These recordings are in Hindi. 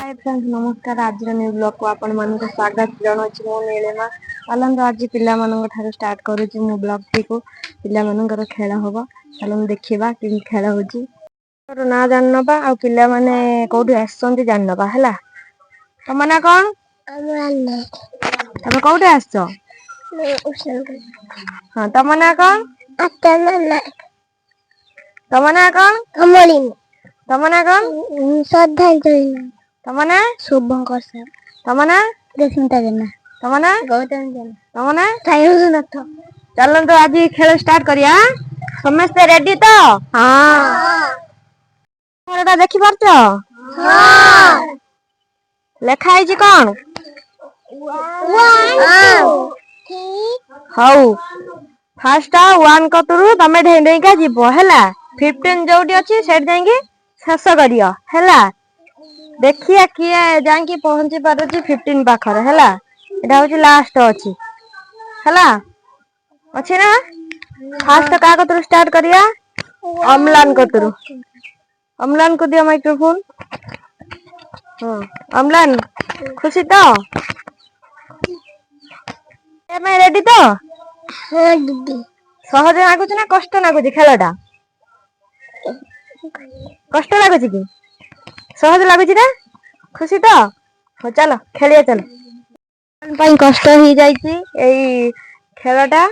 हाय फ्रेंड्स नमस्कार। आज न्यू ब्लॉग को आपण मन को स्वागत जनाउछि। मो नीलिमा चलन आज पिला मन ठार स्टार्ट करूछि मो ब्लॉग टी को। पिला मनकर खेल हबो चलन देखिबा कि खेल होछि। तोर ना जाननबा आ पिला माने कोठी आछंती जाननबा हैला। तमना कोन अमरने तमे कोठी आछो हां तमना कोन अतमना तमना कोन कमलिन तमना कोन श्रद्धांजलि तमना शुभंकर सर तमना रश्मिता जेना तमना गौतम जेना तमना सायुनाथ। चलन तो आज खेल स्टार्ट करिया। समस्त रेडी तो हां खेलटा देखि परछो हां लेखा है जी कोन 1 2 हाउ फर्स्ट 1 कतरु तमे ढेई ढेई का जीवो हैला। 15 जोडी अछि सेट जाईकी शेष करियो हैला। देखिए किए जाके पहुंची पारुची 15 पाखरे हैला। एटा होची लास्ट अछि हैला अछि ना। फर्स्ट का कतरु स्टार्ट करिया अम्लान कतरु। अम्लान को दिया माइक्रोफोन। हां अम्लान खुशी तो एमे रेडी तो हां दीदी। सहज लागुच ना कष्ट लागुच खेलटा कष्ट लागुच कि सहज लागुच ना खुशी तो हो चलो खेलिया चलो पई कष्ट ही जाईची एई खेलटा।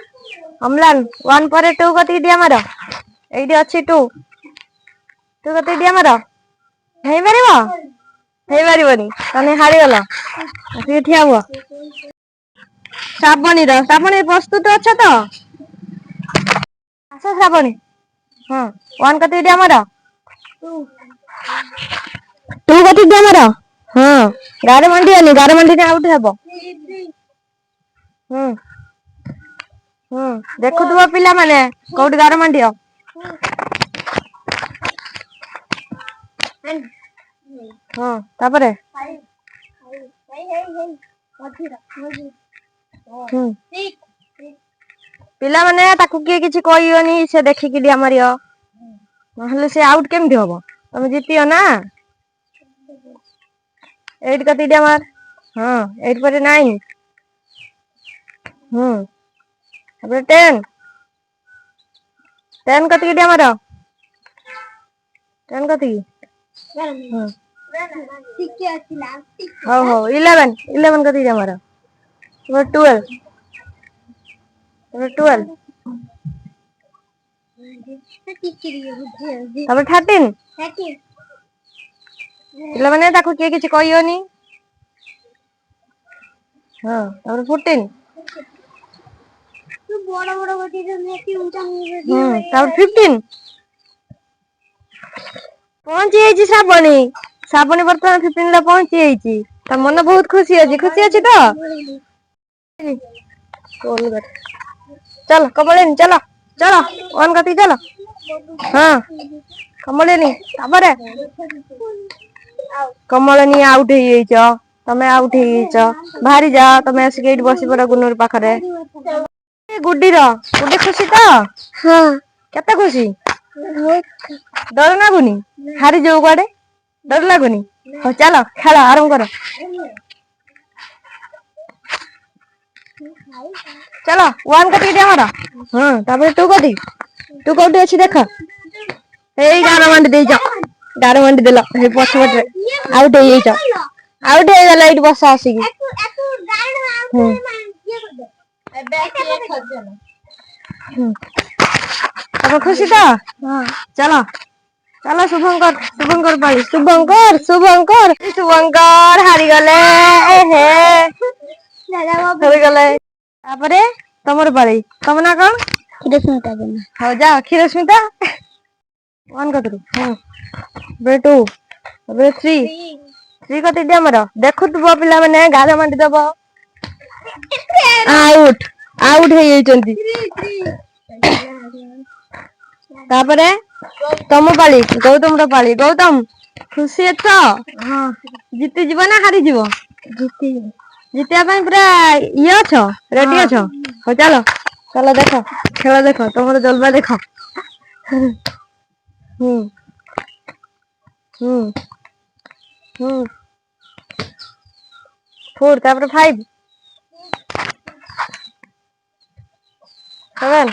अम्लान 1 पर 2 कति दिया मारो एइडी अछि 2 2 कति दिया मारो हेई मारिबो हेई मारिबोनी तने हारि गलो आसी ठिया हुआ। श्रावणी प्रस्तुत अच्छा तो आसा श्रावणी हां 1 कति दिया मारो 2 कति दिया मारो हां गारे मंडी ने आउट हेबो। देखु तुबो पिला माने कोठी गारे मंडियो हां तापरे पिला माने ताकू के किछि कहियोनी से देखि कि दिया मारियो नहले से आउट केमथि होबो। तमे जीतियो ना 8 कति दिया मार हां 8 पर 9 अब 10 कति दिया मारो 10 कति हां टिके अछि लास्ट हो 11 कति दिया मारो 12 तब 13 पिला माने ताकू के किछि कहियोनी हां और 14 तू बड़ा बड़ा गटी जे नेती ऊंचा तब 15 पहुंची आइची श्रावणी वर्तमान 15 ला पहुंची आइची। त मन बहुत खुशी अछि तो चलो कमलेनी चलो चलो 1 कति चलो हां कमलेनी तापरे कमलेनी आउट हे जाइछो तमे आउट हे जाइछो भारी जा तमे आसी गेट बसी पड़ा गुनूर पाखरे। गुड्डी खुशी तो हां केते खुशी डर लागुनी हारी जाऊ गाडे डर लागुनी हो चलो खेल आरंभ करो चलो 1 कति दिया मारो हां तापर 2 कति 2 कोठी अछि देखो एई गारो मंडी देइछो गारो मंडी देलो हे पछ पछ आउट हे गला एठी बसा आसी अब खुशी तो हां चलो चलो शुभंकर पाली शुभंकर हारी गले हे हारी गले तापरे तमर पाली तम ना कोन क्षीरस्मिता देना हो जा क्षीरस्मिता 1 कतरु बे 2 बे 3 कति दिया मारो देखु तुबो पिला माने गारो मंडी दबो आउट हे जाइचंती तापरे तम पाली गौतम रो पाली गौतम खुशी तो हां जीती जीवो ना हारी जीवो जीतिया पई पूरा ये अछो रेडी अछो हो चलो चलो देखो खेल देखो तमरो जलवा देखो 4 ତାପରେ 5 7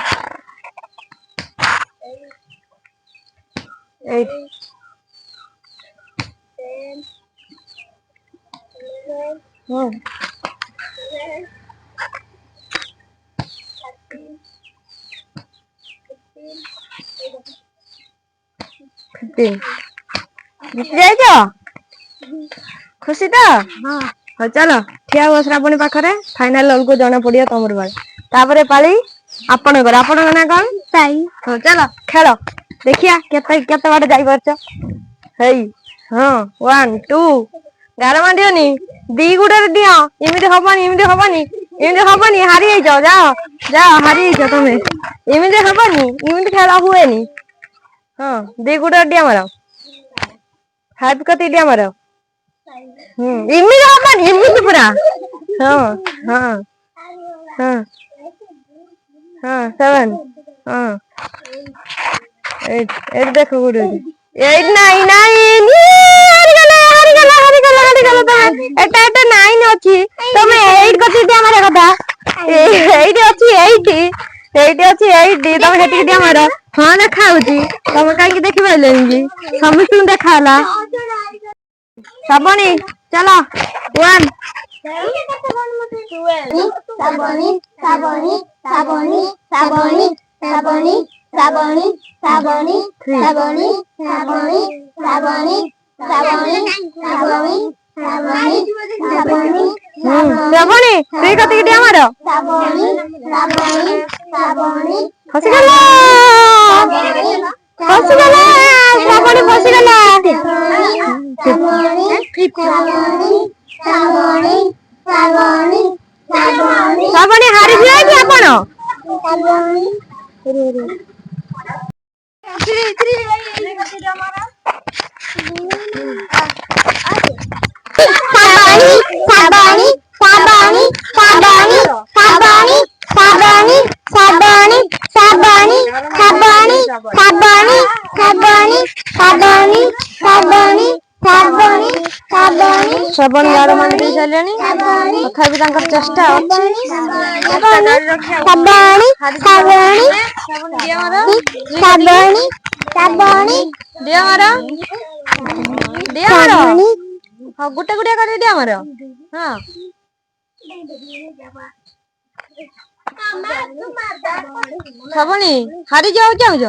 8 15 जीत जाइछ खुशी तो हाँ चलो ठिया हुआ श्रावणी पाखरे फाइनल रोल को जना पड़िया तमर बाल तापरे पाली आपण ना कौन साई हाँ चलो खेल देखिया केते केते बाटे जाई परछ हेई हाँ 1 2 गार मांडियोनी दी गुडे दियो इमिति हबनी हारी जाओ जाओ जाओ हारी जाओ तमे इमिति हबनी इमिति खेला हुएनी हाँ दी गुडे दिया मारो 5 कति दिया मारो इमिति हबनी इमिति पूरा हाँ हाँ हाँ हाँ 7 हाँ 8 देखो गुडे 8 9 हारी गला तमे एटा 9 अछि तमे 8 कति दिया मारे कथा 8 अछि 8 तमे हेटी दिया मारो हां देखा होची तमे काई की देखि पाइलेनी समस्त देखा हला श्रावणी चलो 1 श्रावणी तुई कति दिया मारो फसिगला श्रावणी फसिगला श्रावणी हारी जिया कि आपण श्रवण गाड़ मान चले तथापि चेष्टा हाँ गुटे गुटे कर दिया मार हाँ श्रावणी हारी जाओ चाहूज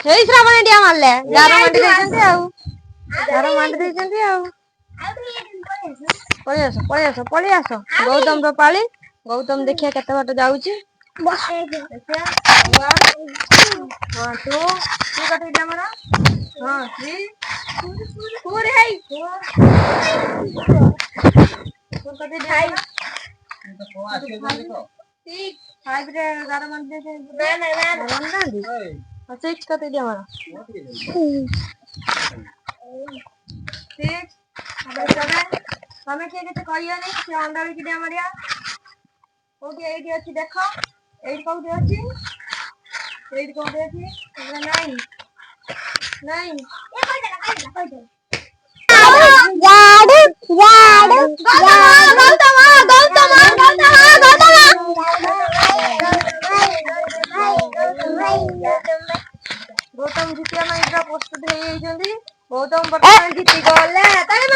श्रावणी दिया मारले गार मांडी पळी आस गौतम रो पाली गौतम देखिया केते बाट जाउची हाँ तू कटे दिया मार हाँ 3 4 है 4 कटे दिया 5 रे गार मांडी ना 6 कते दिया मार 6 तमे के केते कहियो नै से अंडा की दिया मारिया ओके 8 अछि देखो 8 कोठी अछि 8 कोठी अछि 9 ए कहि दे गौतम जितिया में इतना प्रस्तुत हो जाइछंदी गौतम वर्तमान जीती गले ताले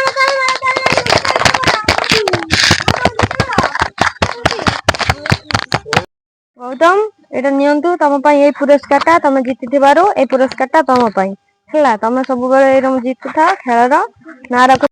गौतम एटा नियंतु तम पई ए पुरस्कारटा तमे जीति थिबारो ए पुरस्कारटा तम पई हला तमे सब बेले एरम जीतु था खेलर ना रख